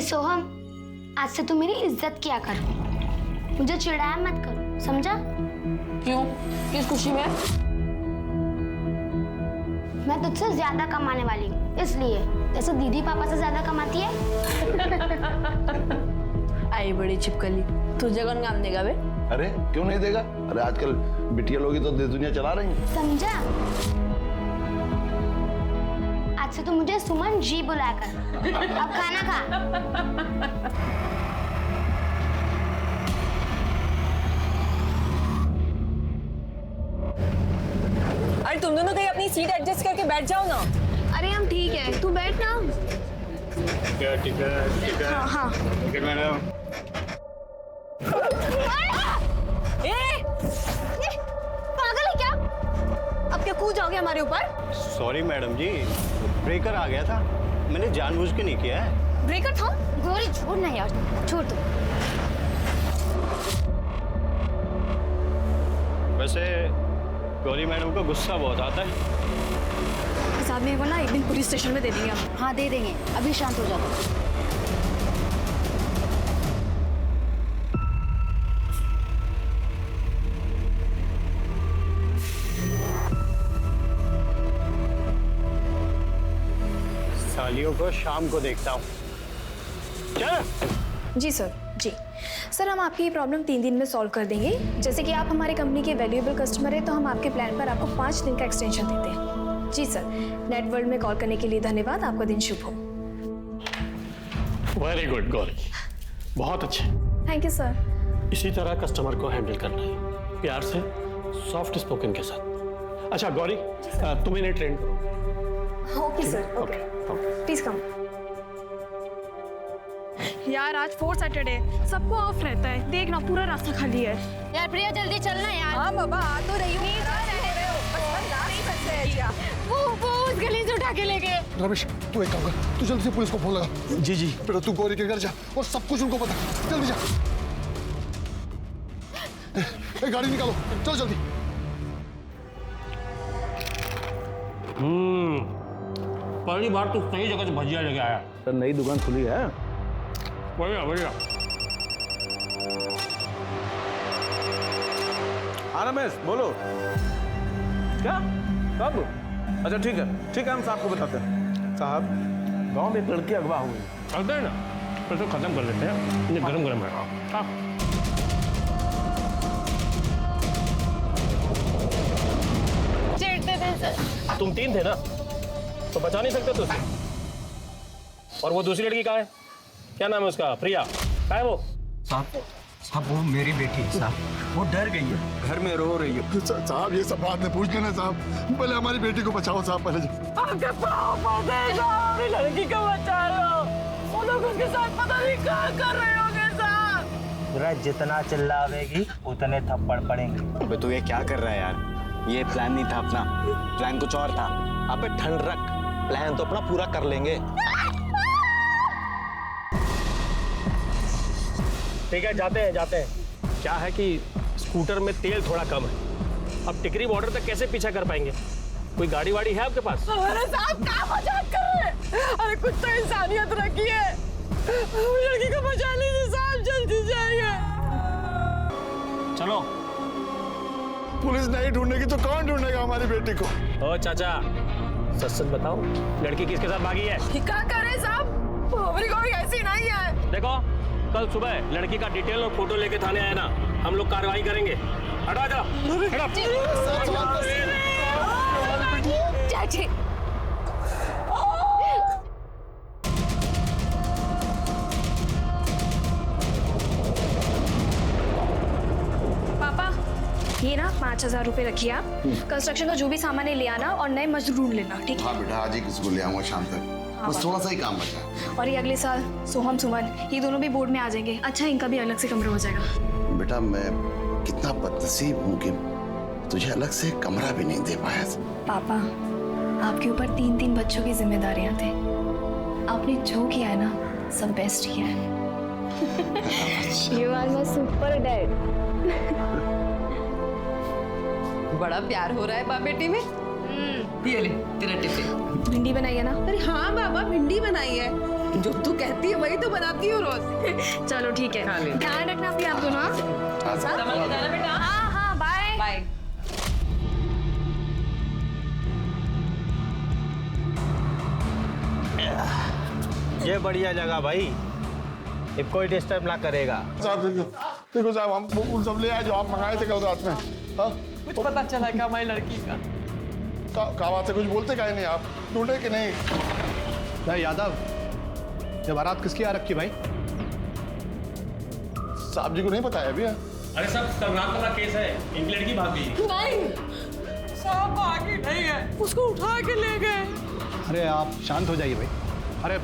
सोहम, आज से तू मेरी इज्जत किया कर, मुझे चिढ़ाया मत कर, समझा? क्यों? किस खुशी में? मैं तुझसे ज्यादा कमाने वाली हूँ, इसलिए। जैसे दीदी पापा से ज्यादा कमाती है। आई बड़ी छिपकली, तुझे कौन काम देगा बे? अरे क्यों नहीं देगा? अरे आजकल बिटिया लोग ही तो देश दुनिया चला रही हैं। समझा? आज से तू मुझे सुमन जी बुलाया कर। अब खाना खा। अरे तुम दोनों कहीं अपनी सीट एडजस्ट करके बैठ जाओ ना। अरे हम ठीक है, तू बैठ ना। टिकट हाँ हाँ। Ticket madam. पागल है क्या? अब क्या कूद जाओगे हमारे ऊपर? सॉरी मैडम जी, ब्रेकर आ गया था, मैंने जानबूझ के नहीं किया है। ब्रेकर था? गौरी छोड़ ना यार, छोड़ दो। वैसे गौरी मैडम को गुस्सा बहुत आता है। इस आदमी को ना एक दिन पुलिस स्टेशन में दे देंगे हम। हाँ दे देंगे, अभी शांत हो जाओ। सालियों को शाम को देखता हूँ। चल। जी सर, जी सर, हम आपकी ये प्रॉब्लम 3 दिन में सॉल्व कर देंगे। जैसे कि आप हमारी कंपनी के वैल्यूएबल कस्टमर हैं, तो हम आपके प्लान पर आपको 5 दिन का एक्सटेंशन देते हैं। जी सर, नेट वर्ल्ड में कॉल करने के लिए धन्यवाद। आपका दिन शुभ हो। वेरी गुड गौरी, बहुत अच्छे। Thank you sir. इसी तरह कस्टमर को हैंडल करना है, प्यार से, सॉफ्ट स्पोकन के साथ। अच्छा गौरी, तुम इन्हें ट्रेन करो। Okay sir, okay, please come. यार आज 4 सैटरडे, सबको ऑफ रहता है। देखना पूरा रास्ता खाली है। यार प्रिया जल्दी चलना यार। हाँ बाबा आ तो रही हूँ। वो उस गली से उठा के ले गए। रमेश, तू एक काम कर, तू जल्दी से पुलिस को फोन लगा। जी जी। बेटा तू गौरी के घर जा और सब कुछ उनको बता, जल्दी जा। गाड़ी निकालो, चलो जल्दी। पहली बार तो सही जगह से भजिया लेके आया। सर नई दुकान खुली है। बढ़िया बढ़िया। हाँ रमेश बोलो। क्या? कब? अच्छा ठीक है, हम साहब को बताते हैं। साहब, गांव में एक लड़की अगवा हुई। करते हैं ना, फिर तो खत्म कर लेते हैं। ये गरम गरम है। हाँ। चिढ़ते थे सर। तुम 3 थे ना, तो बचा नहीं सकते तुझे। और वो दूसरी लड़की कहाँ है? क्या नाम है उसका? प्रिया। कहाँ है वो? साहब वो मेरी बेटी है साहब, वो डर गई है, घर में रो रही है। साहब ये सब बात में पूछ लेना साहब, पहले हमारी बेटी को बचाओ साहब, पहले। अपनी लड़की को बचा लो, वो लोग उसके साथ पता नहीं क्या कर रहे होंगे साहब। जितना चिल्लावेगी उतने थप्पड़ पड़ेंगे। अबे तू ये क्या कर रहा है यार? ये प्लान नहीं था अपना, प्लान कुछ और था। अबे ठंड रख, प्लान तो अपना पूरा कर लेंगे। ठीक है, जाते हैं। क्या है कि स्कूटर में तेल थोड़ा कम है। अब टिकरी बॉर्डर तक कैसे पीछा कर पाएंगे? कोई गाड़ी वाड़ी है आपके पास? अरे साहब क्या मजाक कर रहे हैं? अरे कुछ तो इंसानियत रखी है। लड़की को बचा लीजिए साहब, जल्दी जाइए। चलो। पुलिस नहीं ढूंढेगी तो कौन ढूंढेगा हमारी बेटी को? ओ चाचा, सच बताओ, लड़की किसके साथ भागी है? क्या कर रहे साहब? हमारी कोई ऐसी नहीं है। देखो, कल सुबह लड़की का डिटेल और फोटो लेके थाने आए ना, हम लोग कार्रवाई करेंगे। हटा जा। चाची पापा, ये ना 5000 रुपए रखिए आप। कंस्ट्रक्शन का जो भी सामान है ले आना और नए मजदूर ढूंढ लेना, ठीक है? हाँ बेटा, आज ही किसको ले आऊंगा शाम तक, बस थोड़ा सा ही काम बचा है। और ये अगले साल सोहम सुमन ये दोनों भी बोर्ड में आ जाएंगे। अच्छा, इनका भी अलग से कमरा हो जाएगा। बेटा मैं कितना बदनसीब हूँ कि तुझे अलग से कमरा भी नहीं दे पाया। पापा, आपके ऊपर 3 बच्चों की जिम्मेदारियां थे। आपने जो किया है ना, सब बेस्ट किया है। You are my super dad. बड़ा प्यार हो रहा है बाप बेटी में। ये ले तेरा टिफिन। भिंडी बनाई है ना? अरे हाँ बाबा, भिंडी बनाई है। जो तू कहती है वही तो बनाती हूँ रोज। चलो ठीक है, ध्यान रखना अपने आप दोनों। बेटा। हाँ हाँ, बाय बाय। ये बढ़िया जगह भाई, ये कोई डिस्टर्ब ना करेगा। साहब देखो साहब, हम वो सब ले आए जो आप मंगाए थे कल रात में। हाँ कुछ पता चला क्या हमारी लड़की का? क्या बात है, कुछ बोलते काहे नहीं आप? ढूंढे कि नहीं? भाई यादव, ये बारात किसकी आ रखी भाई? साहब जी को नहीं पता है अभी? अरे सब कल रात वाला केस है, इनकी लड़की भाग गई। नहीं साहब भागी नहीं है, उसको उठा के ले गए। अरे आप शांत हो जाइए भाई। अरे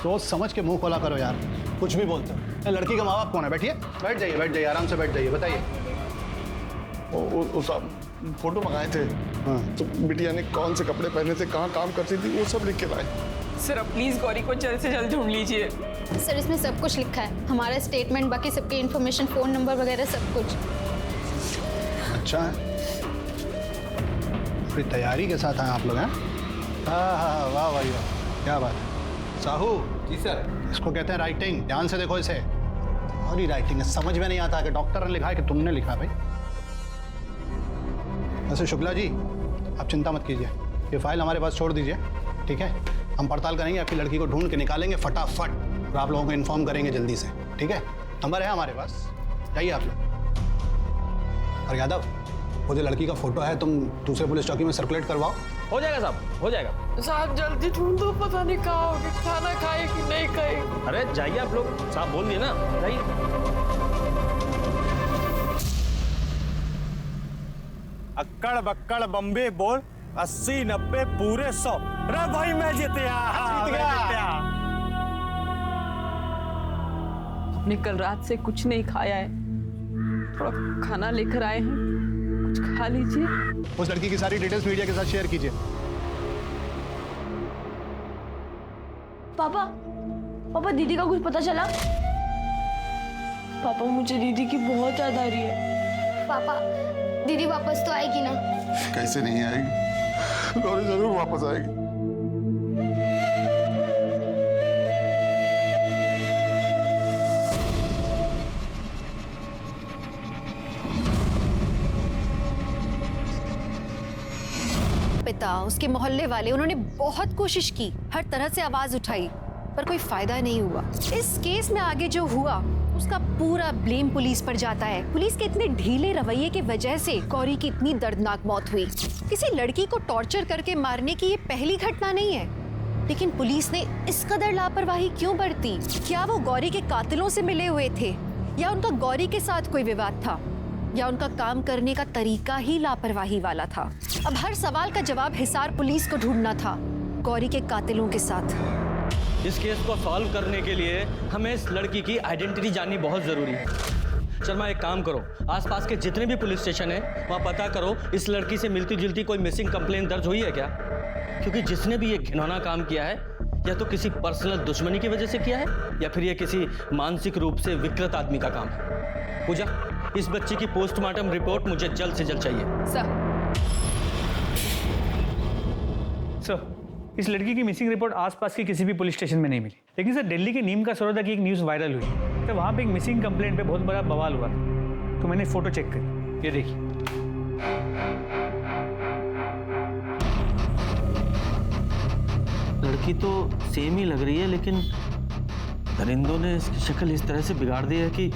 सोच समझ के मुंह खोला करो यार, कुछ भी बोलते हो। लड़की का माँ बाप कौन है? बैठिए, बैठ जाइए, आराम से बैठ जाइए, बताइए। वो साहब फोटो मंगाए थे। हाँ तो बिटिया ने कौन से कपड़े पहने थे, कहाँ काम करती थी, वो सब लिख के लाए। सर अब प्लीज गौरी को जल्द से जल्द ढूंढ लीजिए। सर इसमें सब कुछ लिखा है, हमारा स्टेटमेंट, बाकी सबकी इन्फॉर्मेशन, फोन नंबर वगैरह सब कुछ। अच्छा है, पूरी तैयारी के साथ आए आप लोग हैं? हाँ, वाह भाई वाह, क्या बात है। साहू जी सर। इसको कहते हैं राइटिंग, ध्यान से देखो इसे। और ही राइटिंग है, समझ में नहीं आता कि डॉक्टर ने लिखा है कि तुमने लिखा है भाई। वैसे शुक्ला जी, आप चिंता मत कीजिए, ये फाइल हमारे पास छोड़ दीजिए, ठीक है? हम पड़ताल करेंगे, आपकी लड़की को ढूंढ के निकालेंगे फटाफट, और आप लोगों को इन्फॉर्म करेंगे जल्दी से, ठीक है? नंबर है हमारे पास, जाइए आप लोग। और यादव, वो जो लड़की का फोटो है तुम दूसरे पुलिस चौकी में सर्कुलेट करवाओ। हो जाएगा साहब, हो जाएगा। साहब जल्दी ढूंढो, पता नहीं कहाँ होगी, खाना खाए कि नहीं खाए। अरे जाइए आप लोग, साहब बोल दिए ना, जाइए। अक्कड़ बक्कड़ बम्बे बोल 80 90 पूरे 100। अरे भाई मैं जीत गया। हमने कल रात से कुछ नहीं खाया है, थोड़ा खाना लेकर आए हैं, कुछ खा लीजिए। उस लड़की की सारी डिटेल्स मीडिया के साथ शेयर कीजिए। पापा दीदी का कुछ पता चला? पापा मुझे दीदी की बहुत याद आ रही है। पापा दीदी वापस तो आएगी ना? कैसे नहीं आएगी, गौरी जरूर वापस आएगी। पिता, उसके मोहल्ले वाले, उन्होंने बहुत कोशिश की, हर तरह से आवाज उठाई, पर कोई फायदा नहीं हुआ। इस केस में आगे जो हुआ उसका पूरा ब्लेम पुलिस पर जाता है। पुलिस के इतने ढीले रवैये की वजह से गौरी की इतनी दर्दनाक मौत हुई। किसी लड़की को टॉर्चर करके मारने की ये पहली घटना नहीं है, लेकिन पुलिस ने इस कदर लापरवाही क्यों बरती? क्या वो गौरी के कातिलों से मिले हुए थे, या उनका गौरी के साथ कोई विवाद था, या उनका काम करने का तरीका ही लापरवाही वाला था? अब हर सवाल का जवाब हिसार पुलिस को ढूंढना था, गौरी के कातिलों के साथ। इस केस को सॉल्व करने के लिए हमें इस लड़की की आइडेंटिटी जाननी बहुत ज़रूरी है। शर्मा एक काम करो, आसपास के जितने भी पुलिस स्टेशन हैं वहाँ पता करो इस लड़की से मिलती जुलती कोई मिसिंग कंप्लेंट दर्ज हुई है क्या? क्योंकि जिसने भी ये घिनौना काम किया है या तो किसी पर्सनल दुश्मनी की वजह से किया है, या फिर ये किसी मानसिक रूप से विकृत आदमी का काम है। पूजा, इस बच्ची की पोस्टमार्टम रिपोर्ट मुझे जल्द से जल्द चाहिए। सर, इस लड़की की मिसिंग रिपोर्ट आसपास के किसी भी पुलिस स्टेशन में नहीं मिली, लेकिन सर दिल्ली के नीम का सरोदा की एक न्यूज़ वायरल हुई, तो वहाँ पे एक मिसिंग कंप्लेंट पे बहुत बड़ा बवाल हुआ, तो मैंने फोटो चेक करी, ये देखिए। लड़की तो सेम ही लग रही है, लेकिन दरिंदों ने इसकी शक्ल इस तरह से बिगाड़ दी है कि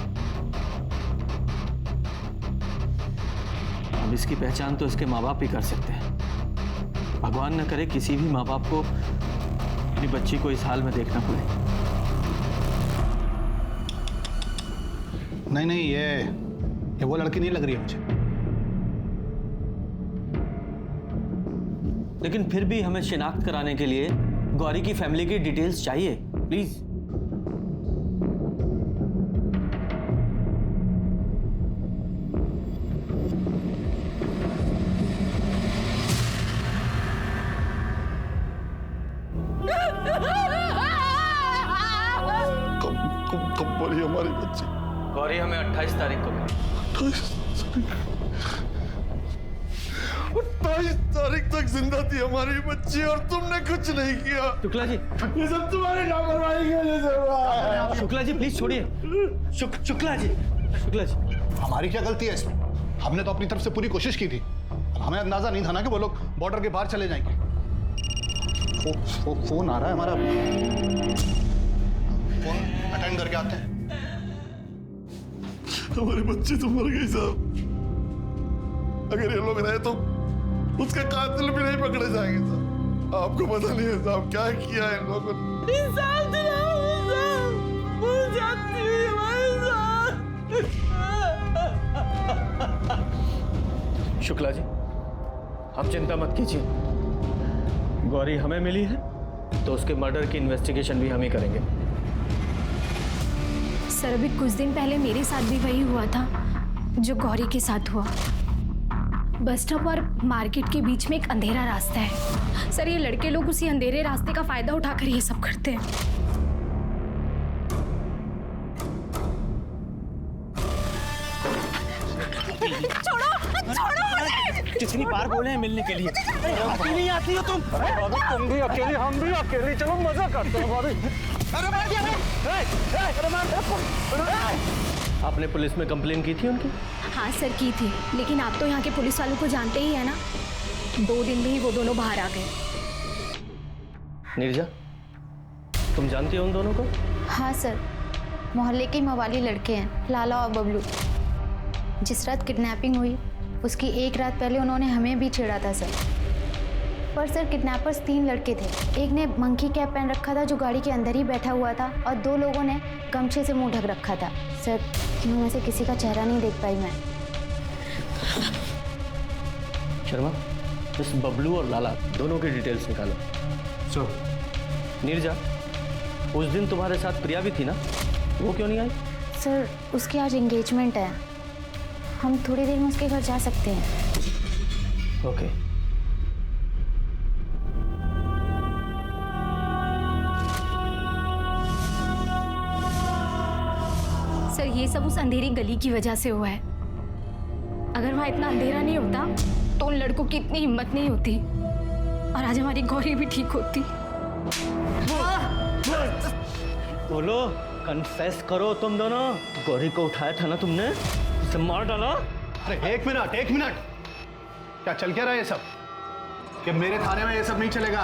अब इसकी पहचान तो इसके माँ बाप ही कर सकते हैं। भगवान न करे किसी भी माँ बाप को अपनी बच्ची को इस हाल में देखना पड़े। नहीं, ये वो लड़की नहीं लग रही है मुझे। लेकिन फिर भी हमें शिनाख्त कराने के लिए गौरी की फैमिली की डिटेल्स चाहिए, प्लीज। कब बोली हमारी बच्ची? गौरी हमें 28 तारीख को मिली। 28 तारीख? 22 तारीख तक जिंदा थी हमारी बच्ची और तुमने कुछ नहीं किया। शुक्ला जी, ये सब तुम्हारी लापरवाही की वजह से हुआ है। शुक्ला जी प्लीज छोड़िए। शुक्ला जी, शुक्ला जी, हमारी क्या गलती है इसमें? हमने तो अपनी तरफ से पूरी कोशिश की थी। हमें अंदाजा नहीं था ना कि वो लोग बॉर्डर के बाहर चले जाएंगे। फोन आ रहा है हमारा, फोन अटेंड करके आते हैं। हमारी बच्ची तो मर गई साहब। अगर ये लोग रहे तो उसके कातिल भी नहीं पकड़े जाएंगे साहब। आपको पता नहीं है साहब क्या किया है इन लोगों ने। इंसाफ दिलाओ साहब, भूल जाती हुई हमारे साथ। शुक्ला जी, आप चिंता मत कीजिए। गौरी हमें मिली है तो उसके मर्डर की इन्वेस्टिगेशन भी हम ही करेंगे। सर अभी कुछ दिन पहले मेरे साथ भी वही हुआ था जो गौरी के साथ हुआ। बस स्टॉप और मार्केट के बीच में एक अंधेरा रास्ता है। सर ये लड़के लोग उसी अंधेरे रास्ते का फायदा उठाकर ये सब करते हैं। छोड़ो मुझे। कितनी बार बोले हैं मिलने के लिए? अभी नहीं आती हो तुम? तुम भी अकेले, हम भी अकेले, चलो मजा करते हैं भाभी। आपने पुलिस में कंप्लेन की थी उनकी? हाँ सर की थी, लेकिन आप तो यहाँ के पुलिस वालों को जानते ही है ना। 2 दिन में ही वो दोनों बाहर आ गए। नीरजा, तुम जानती हो उन दोनों को? हाँ सर, मोहल्ले के मवाली लड़के हैं, लाला और बबलू। जिस रात किडनैपिंग हुई उसकी 1 रात पहले उन्होंने हमें भी छेड़ा था सर। पर सर किडनैपर्स 3 लड़के थे। एक ने मंकी कैप पहन रखा था जो गाड़ी के अंदर ही बैठा हुआ था, और 2 लोगों ने गमछे से मुंह ढक रखा था। सर इनमें से किसी का चेहरा नहीं देख पाई मैं। शर्मा, इस बबलू और लाला दोनों की डिटेल्स निकालो। नीरजा, उस दिन तुम्हारे साथ प्रिया भी थी ना, वो क्यों नहीं आई? सर उसकी आज एंगेजमेंट है, हम थोड़ी देर में उसके घर जा सकते हैं। ओके। सर ये सब उस अंधेरी गली की वजह से हुआ है। अगर वहाँ इतना अंधेरा नहीं होता तो उन लड़कों की इतनी हिम्मत नहीं होती और आज हमारी गौरी भी ठीक होती। बोलो, कन्फेस करो तुम दोनों। गौरी को उठाया था ना तुमने, उसे मार डाला? अरे एक मिनट, क्या चल क्या रहा है ये सब? कि मेरे थाने में ये सब नहीं चलेगा।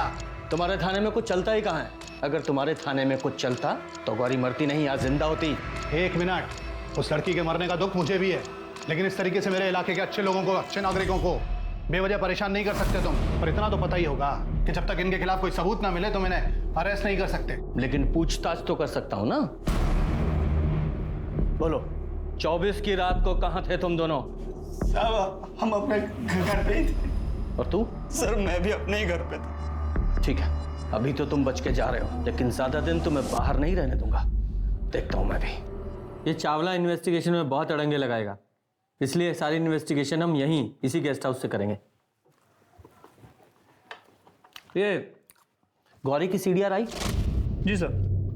तुम्हारे थाने में कुछ चलता ही कहाँ है? अगर तुम्हारे थाने में कुछ चलता तो गौरी मरती नहीं, आज जिंदा होती। 1 मिनट, उस लड़की के मरने का दुख मुझे भी है, लेकिन इस तरीके से मेरे इलाके के अच्छे लोगों को, अच्छे नागरिकों को बेवजह परेशान नहीं कर सकते तुम। और इतना तो पता ही होगा कि जब तक इनके खिलाफ कोई सबूत ना मिले तो इन्हें अरेस्ट नहीं कर सकते। लेकिन पूछताछ तो कर सकता हूं ना। बोलो, 24 की रात को कहाँ थे तुम दोनों? साहब हम अपने घर पे ही थे। और तू? सर मैं भी अपने ही घर पे था। ठीक है, अभी तो तुम बच के जा रहे हो, लेकिन ज्यादा दिन तुम्हें बाहर नहीं रहने दूंगा। देखता हूं मैं भी। ये चावला इन्वेस्टिगेशन में बहुत अड़ंगे लगाएगा, इसलिए सारी इन्वेस्टिगेशन हम यहीं इसी गेस्ट हाउस से करेंगे। ये गौरी की सीडीआर आई? जी सर,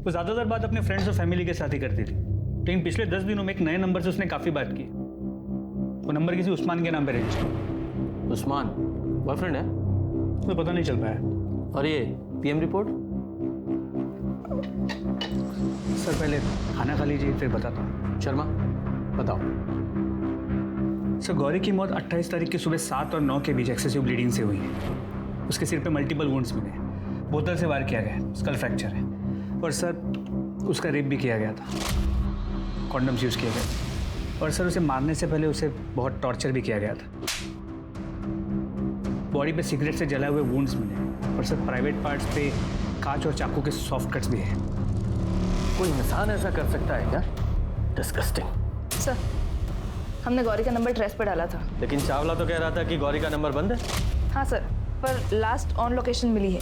वो ज़्यादातर बात अपने फ्रेंड्स और फैमिली के साथ ही करती थी, लेकिन पिछले 10 दिनों में एक नए नंबर से उसने काफ़ी बात की। वो नंबर किसी उस्मान के नाम पे रजिस्टर। उस्मान बॉयफ्रेंड है? तो पता नहीं चल पाया। और ये पीएम रिपोर्ट? सर पहले खाना खा लीजिए फिर बताता हूँ। शर्मा बताओ। सर गौरी की मौत 28 तारीख की सुबह 7 और 9 के बीच एक्सेसिव ब्लीडिंग से हुई है। उसके सिर पे मल्टीपल वुंड्स मिले, बोतल से वार किया गया है, स्कल फ्रैक्चर है, और सर उसका रेप भी किया गया था, कॉन्डम्स यूज़ किया गया, और सर उसे मारने से पहले उसे बहुत टॉर्चर भी किया गया था। बॉडी पे सिगरेट से जलाए हुए वुंड्स मिले, और सर प्राइवेट पार्ट्स पे कांच और चाकू के सॉफ्ट कट्स भी हैं। कोई इंसान ऐसा कर सकता है क्या? डिस्गस्टिंग। सर हमने गौरी का नंबर ट्रेस पे डाला था, लेकिन चावला तो कह रहा था कि गौरी का नंबर बंद है। हाँ सर, पर लास्ट ऑन लोकेशन मिली है,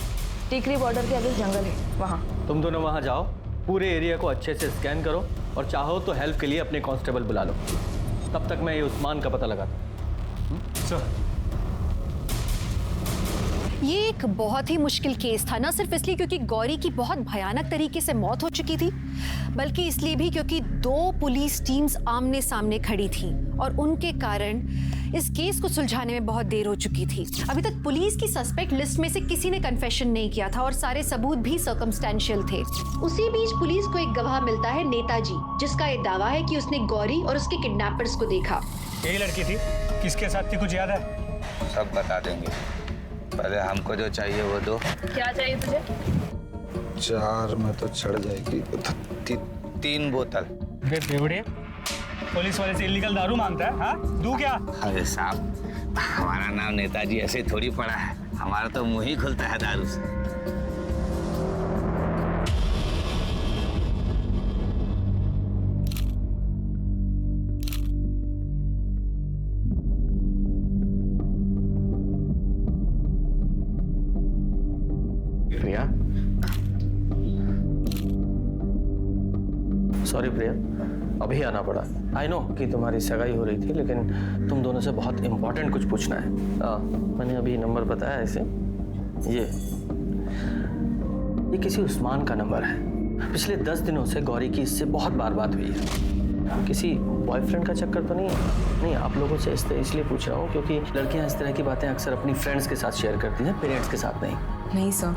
टीकरी बॉर्डर के आगे जंगल है वहाँ। तुम दोनों वहाँ जाओ, पूरे एरिया को अच्छे से स्कैन करो, और चाहो तो हेल्प के लिए अपने कांस्टेबल बुला लो। तब तक मैं ये उस्मान का पता लगाता हूँ। सर ये एक बहुत ही मुश्किल केस था, न सिर्फ इसलिए क्योंकि गौरी की बहुत भयानक तरीके से मौत हो चुकी थी, बल्कि इसलिए भी क्योंकि 2 पुलिस टीम्स आमने सामने खड़ी थी और उनके कारण इस केस को सुलझाने में बहुत देर हो चुकी थी। अभी तक पुलिस की सस्पेक्ट लिस्ट में से किसी ने कन्फेशन नहीं किया था और सारे सबूत भी सर्कमस्टेंशियल थे। उसी बीच पुलिस को एक गवाह मिलता है, नेताजी, जिसका ये दावा है कि उसने गौरी और उसके किडनैपर्स को देखा। यही लड़की थी, किसके साथ थी, कुछ याद है? सब बता देंगे, पहले हमको जो चाहिए वो दो। क्या चाहिए तुझे? 4 में तो चढ़ जाएगी। 3 बोतल। बेवड़े, पुलिस वाले से इलीगल दारू मांगता है? हाँ, दूं क्या? अरे साहब, हमारा नाम नेताजी ऐसे थोड़ी पड़ा है, हमारा तो मुंह ही खुलता है दारू से। प्रिया, सॉरी प्रिया, अभी आना पड़ा। आई नो कि तुम्हारी सगाई हो रही थी, लेकिन तुम दोनों से बहुत इम्पोर्टेंट कुछ पूछना है। मैंने अभी नंबर बताया इसे। ये किसी उस्मान का नंबर है। पिछले 10 दिनों से गौरी की इससे बहुत बार बात हुई है। किसी बॉयफ्रेंड का चक्कर तो नहीं है? नहीं, आप लोगों से इसलिए पूछ रहा हूँ क्योंकि लड़कियाँ इस तरह की बातें अक्सर अपनी फ्रेंड्स के साथ शेयर करती हैं, पेरेंट्स के साथ नहीं। नहीं सर,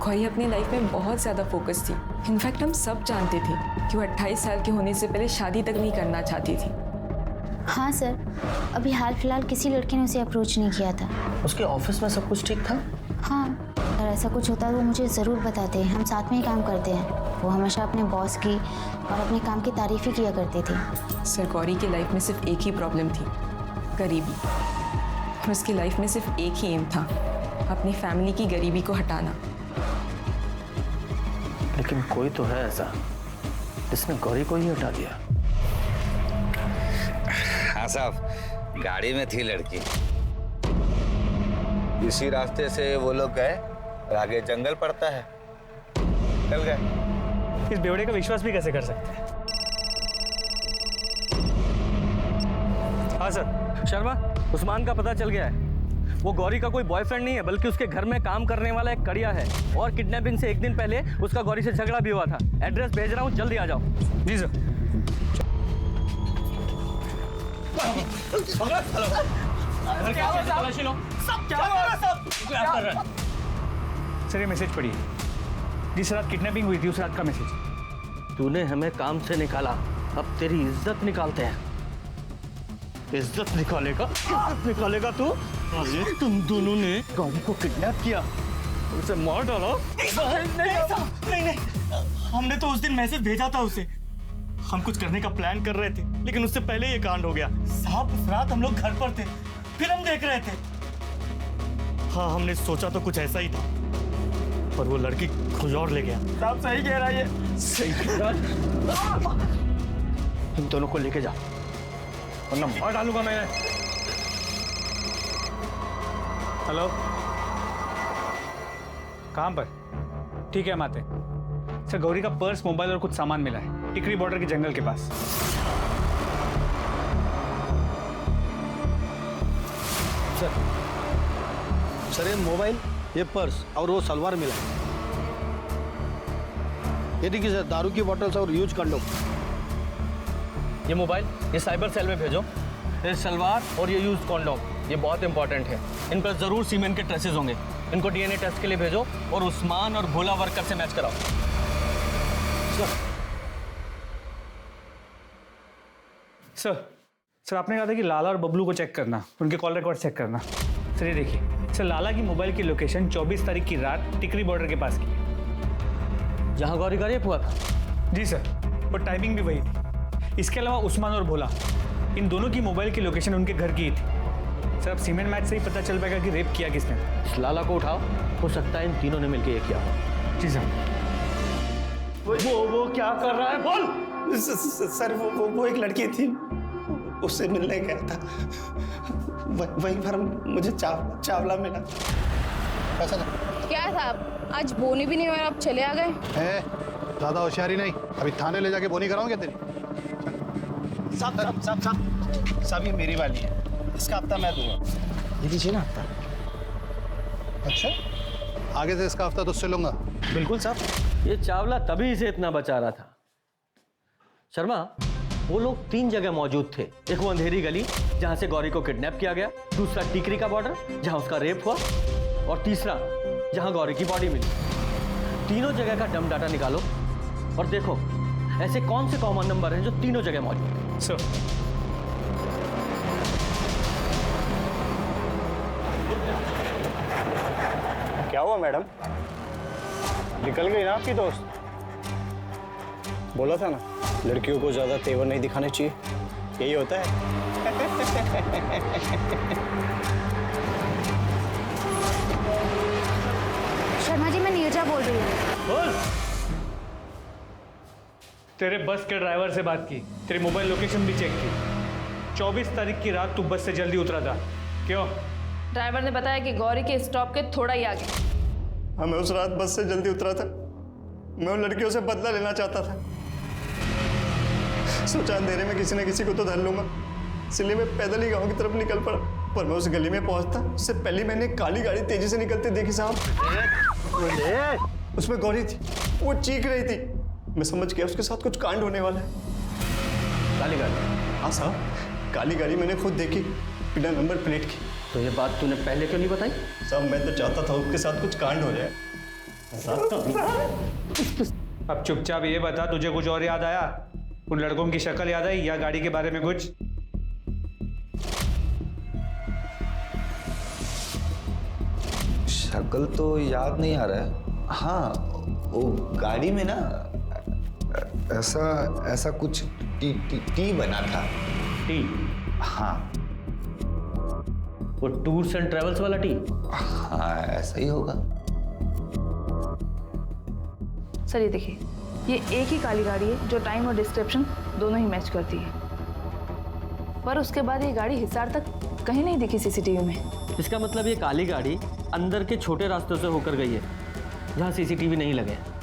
गौरी अपनी लाइफ में बहुत ज़्यादा फोकस थी। इनफैक्ट हम सब जानते थे कि वो 28 साल के होने से पहले शादी तक नहीं करना चाहती थी। हाँ सर, अभी हाल फिलहाल किसी लड़के ने उसे अप्रोच नहीं किया था। उसके ऑफिस में सब कुछ ठीक था? हाँ, अगर ऐसा कुछ होता तो वो मुझे ज़रूर बताते। हम साथ में ही काम करते हैं। वो हमेशा अपने बॉस की और अपने काम की तारीफ ही किया करते थे। सर, गौरी की लाइफ में सिर्फ एक ही प्रॉब्लम थी, गरीबी। और उसकी लाइफ में सिर्फ एक ही एम था, अपनी फैमिली की गरीबी को हटाना। लेकिन कोई तो है ऐसा जिसने गौरी को ही हटा दिया। हाँ साहब, गाड़ी में थी लड़की, इसी रास्ते से वो लोग गए और आगे जंगल पड़ता है, चल गए। इस बेवड़े का विश्वास भी कैसे कर सकते हैं? हाँ सर, शर्मा, उस्मान का पता चल गया है। वो गौरी का कोई बॉयफ्रेंड नहीं है, बल्कि उसके घर में काम करने वाला एक कड़िया है। और किडनैपिंग से 1 दिन पहले उसका गौरी से झगड़ा भी हुआ था। एड्रेस भेज रहा हूँ, जल्दी आ जाओ। जी सर। सर, ये मैसेज पढ़िए। जिस रात किडनैपिंग हुई थी उस रात का मैसेज। तूने हमें काम से निकाला, अब तेरी इज्जत निकालते हैं। इज्जत निकालेगा? इज्जत निकालेगा तू? अरे तुम दोनों ने गौरी को किडनैप किया, उसे मार डाला। नहीं, हमने तो उस दिन मैसेज भेजा था उसे। हम कुछ करने का प्लान कर रहे थे, लेकिन उससे पहले ये कांड हो गया। साहब, उस रात हम लोग घर पर थे, फिल्म देख रहे थे। हाँ, हमने सोचा तो कुछ ऐसा ही था, पर वो लड़की कुछ और ले गया। साहब सही कह रहा है ये। सही कह रहा है। इन दोनों को लेके जा, वरना मार डालूंगा मैं। हेलो, कहाँ पर? ठीक है, हम आते हैं। सर, गौरी का पर्स, मोबाइल और कुछ सामान मिला है टिकरी बॉर्डर के जंगल के पास। सर, ये मोबाइल, ये पर्स और वो सलवार मिला है। ये देखिए सर, दारू की बोतल्स और यूज कंडोम। ये मोबाइल, ये साइबर सेल में भेजो। ये सलवार और ये यूज कॉन्डोम, ये बहुत इंपॉर्टेंट है। इन पर जरूर सीमेंट के ट्रेसेस होंगे। इनको डीएनए टेस्ट के लिए भेजो और उस्मान और भोला वर्कर से मैच कराओ। सर, आपने कहा था कि लाला और बबलू को चेक करना, उनके कॉल रिकॉर्ड चेक करना। सर, ये देखिए सर, लाला की मोबाइल की लोकेशन 24 तारीख की रात टिकरी बॉर्डर के पास की है, जहाँ गौरी का रेप हुआ था। जी सर, और टाइमिंग भी वही थी। इसके अलावा उस्मान और भोला, इन दोनों की मोबाइल की लोकेशन उनके घर की ही थी। सर, अब सीमेंट मैच से ही पता चल पाएगा कि रेप किया किसने। इस लाला को उठाओ, हो सकता है इन तीनों ने मिलकर ये किया हो। जी सर। वो क्या कर रहा है? बोल। सर, वो एक लड़की थी, उससे मिलने गया था, वहीं पर मुझे चावला मिला। कैसा था? क्या साहब, आज बोनी भी नहीं हुआ, आप चले आ गए। ज्यादा होशियारी नहीं, अभी थाने ले जाके बोनी कराऊंगे तेरी। साहब, ये मेरी वाली है, इसका हफ्ता मैं दूंगा। ये लीजिए ना हफ्ता। अच्छा, आगे से इसका हफ्ता तो उससे लूंगा। बिल्कुल साहब। ये चावला तभी इसे इतना बचा रहा था। शर्मा, वो लोग 3 जगह मौजूद थे। एक वो अंधेरी गली जहां से गौरी को किडनैप किया गया, दूसरा टीकरी का बॉर्डर जहां उसका रेप हुआ, और तीसरा जहां गौरी की बॉडी मिली। तीनों जगह का डम डाटा निकालो और देखो ऐसे कौन से कॉमन नंबर हैं जो तीनों जगह मौजूद हैं। सर, क्या हुआ मैडम? निकल गई ना आपकी दोस्त? बोला था ना, लड़कियों को ज्यादा तेवर नहीं दिखाने चाहिए, यही होता है। शर्मा जी, मैं नीरजा बोल रही हूँ। बोल। तेरे बस के ड्राइवर से बात की, तेरी मोबाइल लोकेशन भी चेक की। 24 तारीख की रात तू बस से जल्दी उतरा था, क्यों? ड्राइवर ने बताया कि गौरी के स्टॉप के थोड़ा ही आगे। हाँ, मैं उस रात बस से जल्दी उतरा था। मैं उन लड़कियों से बदला लेना चाहता था। सोचा अंधेरे में किसी न किसी को तो धर लूंगा, इसलिए मैं पैदल ही गांव की तरफ निकल पड़ा। पर मैं उस गली में पहुंचता उससे पहले मैंने एक काली गाड़ी तेजी से निकलते देखी साहब। उसमें गौरी थी, वो चीख रही थी। मैं समझ गया उसके साथ कुछ कांड होने वाला है। काली गाड़ी? हाँ साहब, काली गाड़ी मैंने खुद देखी, बिना नंबर प्लेट की। तो ये बात तूने पहले क्यों नहीं बताई? साहब, मैं तो चाहता था उसके साथ कुछ कांड हो जाए। अब चुपचाप ये बता, तुझे कुछ और याद आया? उन लड़कों की शक्ल याद आई या गाड़ी के बारे में कुछ? शक्ल तो याद नहीं आ रहा है। हाँ, वो गाड़ी में ना ऐसा कुछ टी बना था। टी? हाँ। वो टूर्स एंड ट्रेवल्स वाला टी? हाँ, ऐसा ही होगा। सर ये देखिए, ये एक ही काली गाड़ी है जो टाइम और डिस्क्रिप्शन दोनों ही मैच करती है। पर उसके बाद ये गाड़ी हिसार तक कहीं नहीं दिखी सीसीटीवी में। इसका मतलब ये काली गाड़ी अंदर के छोटे रास्तों से होकर गई है जहाँ सीसीटीवी नहीं लगे हैं।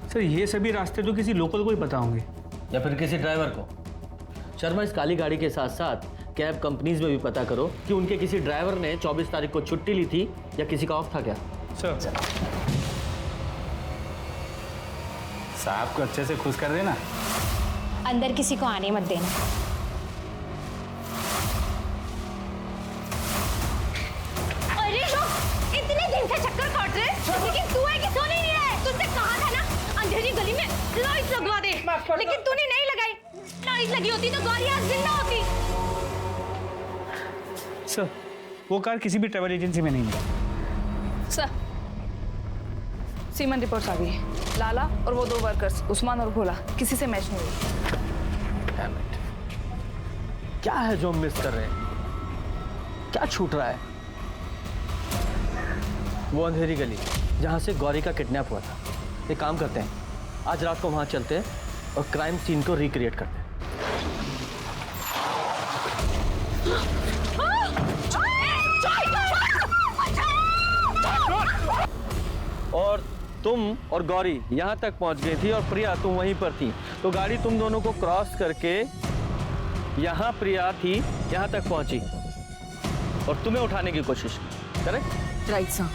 सर, ये सभी रास्ते तो किसी लोकल को ही पता होंगे, या फिर किसी ड्राइवर को। शर्मा, इस काली गाड़ी के साथ साथ कैब कंपनीज में भी पता करो कि उनके किसी ड्राइवर ने 24 तारीख को छुट्टी ली थी या किसी का ऑफ था क्या। सर, साहब को अच्छे से खुश कर देना। अंदर किसी को आने मत देना। अरे लोग इतने दिन से चक्कर काट रहे हैं, लेकिन तू है कि सो नहीं रहा है? तुझसे कहा था ना अंधेरी गली में लाइट लगवा दे, लेकिन तूने नहीं लगाई। लाइट लगी होती तो गौरी आज जिंदा होती। सर, वो कार किसी भी ट्रैवल एजेंसी में नहीं है। सर, सीमन रिपोर्ट्स आ गई है। लाला और वो 2 वर्कर्स उस्मान और भोला किसी से मैच नहीं हुई। Damn it. क्या है जो हम मिस कर रहे हैं? क्या छूट रहा है? वो अंधेरी गली जहां से गौरी का किडनैप हुआ था। एक काम करते हैं, आज रात को वहां चलते हैं और क्राइम सीन को रिक्रिएट करते हैं। और तुम और गौरी यहाँ तक पहुँच गई थी और प्रिया तुम वहीं पर थी, तो गाड़ी तुम दोनों को क्रॉस करके यहाँ प्रिया थी, यहाँ तक पहुँची और तुम्हें उठाने की कोशिश की। करेक्ट? Right sir.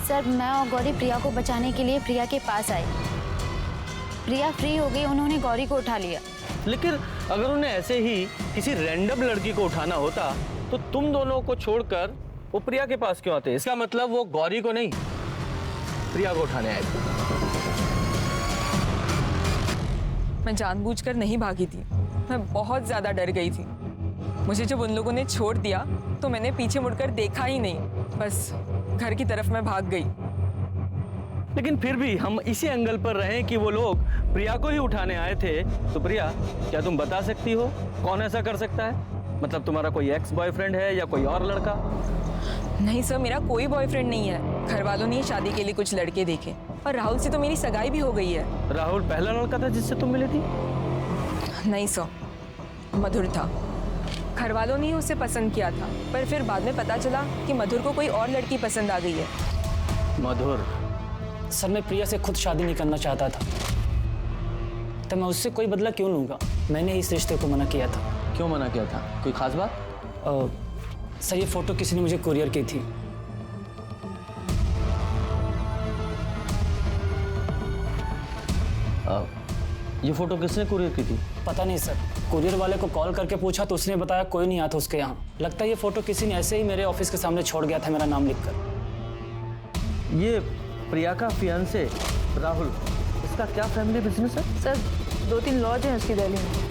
सर, मैं और गौरी प्रिया को बचाने के लिए प्रिया के पास आई। प्रिया फ्री हो गई, उन्होंने गौरी को उठा लिया। लेकिन अगर उन्हें ऐसे ही किसी रैंडम लड़की को उठाना होता तो तुम दोनों को छोड़कर वो प्रिया के पास क्यों आते? इसका मतलब वो गौरी को नहीं, प्रिया को उठाने आए थे। मैं जानबूझकर नहीं भागी थी, मैं बहुत ज़्यादा डर गई थी। मुझे जब उन लोगों ने छोड़ दिया तो मैंने पीछे मुड़कर देखा ही नहीं, बस घर की तरफ मैं भाग गई। लेकिन फिर भी हम इसी एंगल पर रहे कि वो लोग प्रिया को ही उठाने आए थे। तो प्रिया, क्या तुम बता सकती हो कौन ऐसा कर सकता है? मतलब तुम्हारा कोई एक्स बॉयफ्रेंड है या कोई और लड़का? नहीं सर, मेरा कोई बॉयफ्रेंड नहीं है। घर वालों ने शादी के लिए कुछ लड़के देखे और राहुल से तो मेरी सगाई भी हो गई है। राहुल पहला लड़का था जिससे तुम मिली थी? नहीं सर, मधुर था। घर वालों ने उसे पसंद किया था, पर फिर बाद में पता चला कि मधुर को कोई और लड़की पसंद आ गई है। मधुर? सर, मैं प्रिया से खुद शादी नहीं करना चाहता था, तो मैं उससे कोई बदला क्यों लूँगा? मैंने इस रिश्ते को मना किया था। क्यों मना किया था? कोई खास बात? सर, ये फ़ोटो किसी ने मुझे कुरियर की थी, ये फोटो किसने कुरियर की थी? पता नहीं सर, कुरियर वाले को कॉल करके पूछा तो उसने बताया कोई नहीं आता उसके यहाँ। लगता है ये फोटो किसी ने ऐसे ही मेरे ऑफिस के सामने छोड़ गया था मेरा नाम लिखकर। ये प्रिया का फियांसे राहुल, इसका क्या फैमिली बिजनेस है? सर 2-3 लॉज हैं उसकी दिल्ली में।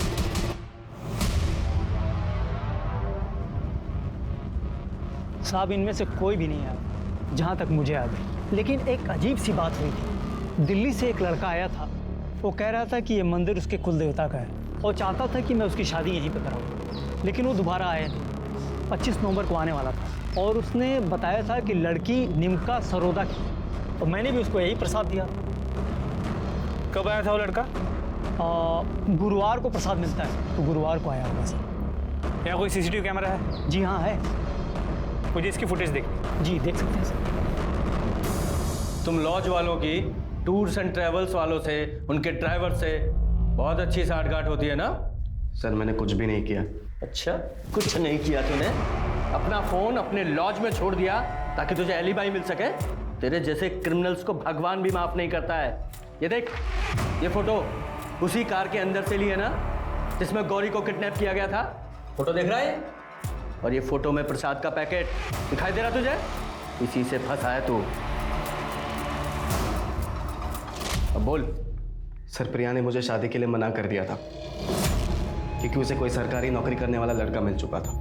साहब इनमें से कोई भी नहीं आया जहाँ तक मुझे याद है। लेकिन एक अजीब सी बात हुई थी। दिल्ली से एक लड़का आया था, वो कह रहा था कि ये मंदिर उसके कुल देवता का है और चाहता था कि मैं उसकी शादी यहीं पर कराऊँ। लेकिन वो दोबारा आया नहीं, 25 नवंबर को आने वाला था और उसने बताया था कि लड़की निमका सरोदा की, तो मैंने भी उसको यही प्रसाद दिया। कब आया था वो लड़का? गुरुवार को प्रसाद मिलता है, तो गुरुवार को आया होगा सर। यहाँ कोई सीसीटीवी कैमरा है? जी हाँ है। मुझे इसकी फुटेज देख। जी देख सकते हैं सर। तुम लॉज वालों की टूर्स एंड ट्रेवल्स वालों से, उनके ड्राइवर से बहुत अच्छी साठगांठ होती है ना? सर मैंने कुछ भी नहीं किया। अच्छा, कुछ नहीं किया तूने? अपना फोन अपने लॉज में छोड़ दिया ताकि तुझे एलिबाई मिल सके? तेरे जैसे क्रिमिनल्स को भगवान भी माफ नहीं करता है। ये देख, ये फोटो उसी कार के अंदर से ली है ना जिसमें गौरी को किडनैप किया गया था? फोटो देख रहा है? और ये फोटो में प्रसाद का पैकेट दिखाई दे रहा तुझे? इसी से फंसा है तू। अब बोल। सर प्रिया ने मुझे शादी के लिए मना कर दिया था क्योंकि उसे कोई सरकारी नौकरी करने वाला लड़का मिल चुका था।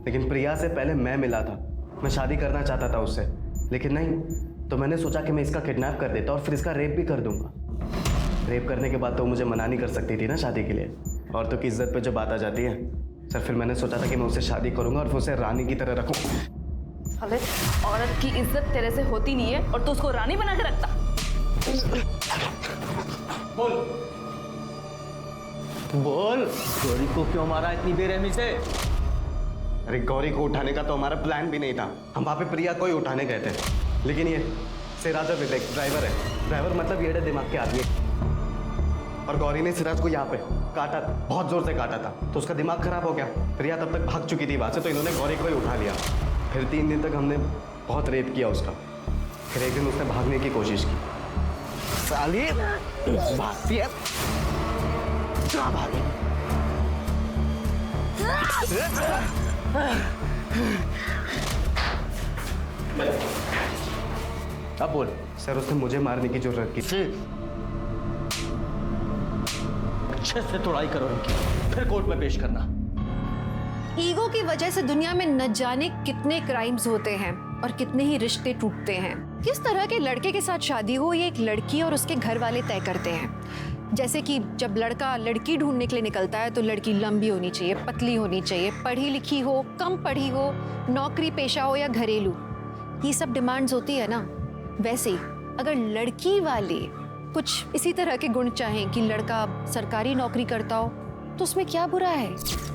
लेकिन प्रिया से पहले मैं मिला था, मैं शादी करना चाहता था उससे, लेकिन नहीं, तो मैंने सोचा कि मैं इसका किडनैप कर देता और फिर इसका रेप भी कर दूंगा। रेप करने के बाद तो मुझे मना नहीं कर सकती थी ना शादी के लिए। औरतों की इज्जत पे जो बात आ जाती है सर, फिर मैंने सोचा था कि मैं उससे शादी करूंगा और फिर उसे रानी की तरह रखूं। साले, औरत की इज्जत तेरे से होती नहीं है और तू उसको रानी बना के रखता। बोल बोल, गौरी को क्यों मारा इतनी बेरहमी से? अरे गौरी को उठाने का तो हमारा प्लान भी नहीं था, हम वहाँ पे प्रिया को ही उठाने गए थे। लेकिन ये सिराज और विवेक ड्राइवर है, ड्राइवर मतलब येड़े दिमाग के आदमी, और गौरी ने सिराज को यहाँ पे काटा, बहुत जोर से काटा था, तो उसका दिमाग खराब हो गया। प्रिया तब तक भाग चुकी थी वहाँ से, तो इन्होंने गौरी को ही उठा लिया। फिर 3 दिन तक हमने बहुत रेप किया उसका। फिर एक दिन उसने भागने की कोशिश की। साली भागती है, क्या भागे? अब बोल। सर उसने मुझे मारने की जरूरत की। अच्छे से तोड़ाई करो इनकी, फिर कोर्ट में पेश करना। ईगो की वजह से दुनिया में न जाने कितने क्राइम्स होते हैं और कितने ही रिश्ते टूटते हैं। किस तरह के लड़के के साथ शादी हो ये एक लड़की और उसके घर वाले तय करते हैं। जैसे कि जब लड़का लड़की ढूंढने के लिए निकलता है तो लड़की लंबी होनी चाहिए, पतली होनी चाहिए, पढ़ी लिखी हो, कम पढ़ी हो, नौकरी पेशा हो या घरेलू, ये सब डिमांड्स होती है ना। वैसे ही अगर लड़की वाले कुछ इसी तरह के गुण चाहें कि लड़का सरकारी नौकरी करता हो तो उसमें क्या बुरा है।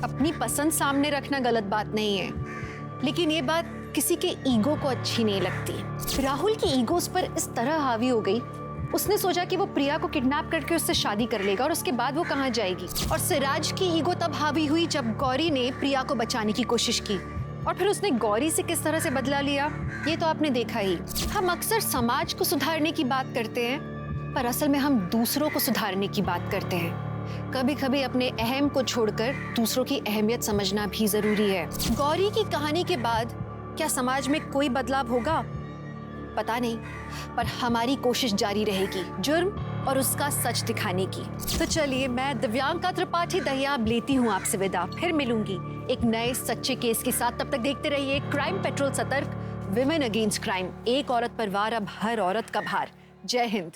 अपनी पसंद सामने रखना गलत बात नहीं है, लेकिन ये बात किसी के ईगो को अच्छी नहीं लगती। राहुल की ईगो उस पर इस तरह हावी हो गई, उसने सोचा कि वो प्रिया को किडनैप करके उससे शादी कर लेगा और उसके बाद वो कहाँ जाएगी। और सिराज की ईगो तब हावी हुई जब गौरी ने प्रिया को बचाने की कोशिश की, और फिर उसने गौरी से किस तरह से बदला लिया ये तो आपने देखा ही। हम अक्सर समाज को सुधारने की बात करते हैं, पर असल में हम दूसरों को सुधारने की बात करते हैं। कभी कभी अपने अहम को छोड़कर दूसरों की अहमियत समझना भी जरूरी है। गौरी की कहानी के बाद क्या समाज में कोई बदलाव होगा पता नहीं, पर हमारी कोशिश जारी रहेगी जुर्म और उसका सच दिखाने की। तो चलिए, मैं दिव्यांका त्रिपाठी दहियाब लेती हूँ आपसे विदा। फिर मिलूंगी एक नए सच्चे केस के साथ। तब तक देखते रहिए क्राइम पेट्रोल, सतर्क, विमेन अगेंस्ट क्राइम। एक औरत पर वार, अब हर औरत का भार। जय हिंद।